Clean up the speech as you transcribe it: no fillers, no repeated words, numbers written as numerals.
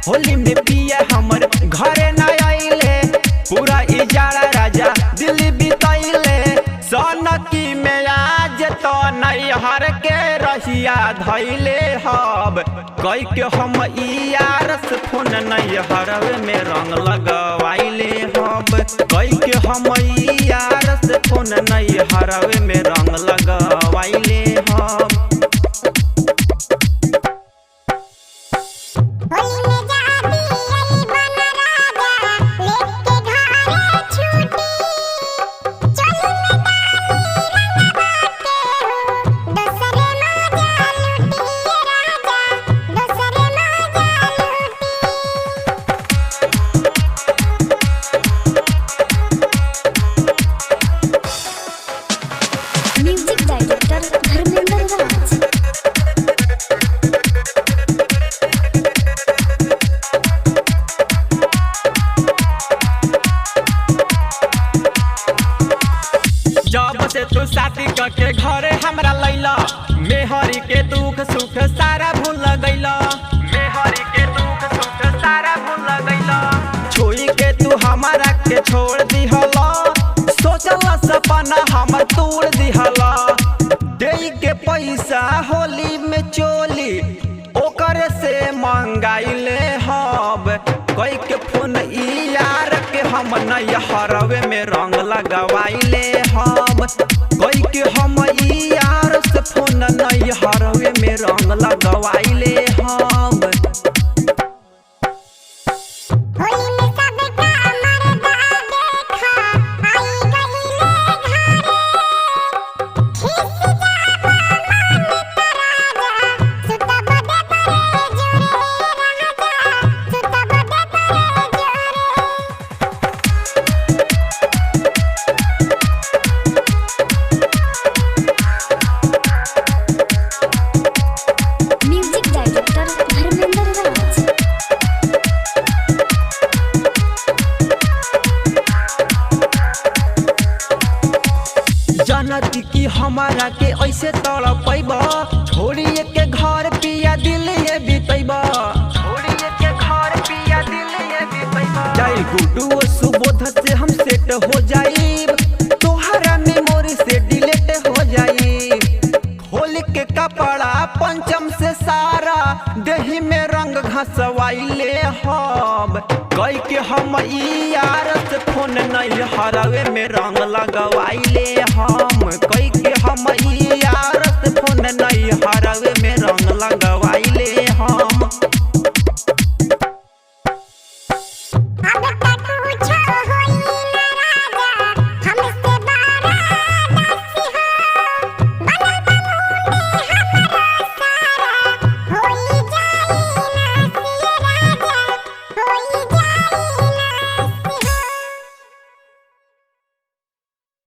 होली में पिया हमर घरे न आइले, पूरा इजारा राजा दिल्ली बितैले। सनकी में आज तो नैहर के रहिया धैले हब, कई के हम यारस फोन नैहर में रंग लगवाइले हब, कई के हम यारस फोन नैहर में रंग लगवाइले हब। म्यूजिक डायरेक्टर धर्मेंद्र राज। जब से तू शादी करके घरे हमरा लैला, मेहरी के दुख सुख सारा भूल गईला, मेहरी के दुख सुख सारा भूल गईला। छोई के तू हमारा के छोड़ दिहला, सोचला सपना हमर तोड़ दिहला। दे के पैसा होली में चोली ओकरे से मंगाइले हब, कई के फोन यार के हम नैहरवे में रंग लगवाइले हम, कई के हम यार से फोन नैहरवे में रंग लगवाइले हम। म्यूजिक डायरेक्टर धर्मेंद्र राज। जनती की हमारा के ऐसे तड़पैबा, छोड़िए के घर पिया दिल ये बितैबा, छोड़िए के घर पिया दिल ये बितैबा। जाई गुड्डू सुबोध से हम सेट हो जाइब, तोहरा मेमोरी से डिलीट हो जाइब। होली के कपड़ा पंचम से सारा देही में रंग घसवाइले हब, कई के हम यार से फोन नैहरवे में रंग लगवाइले हम, कई के हम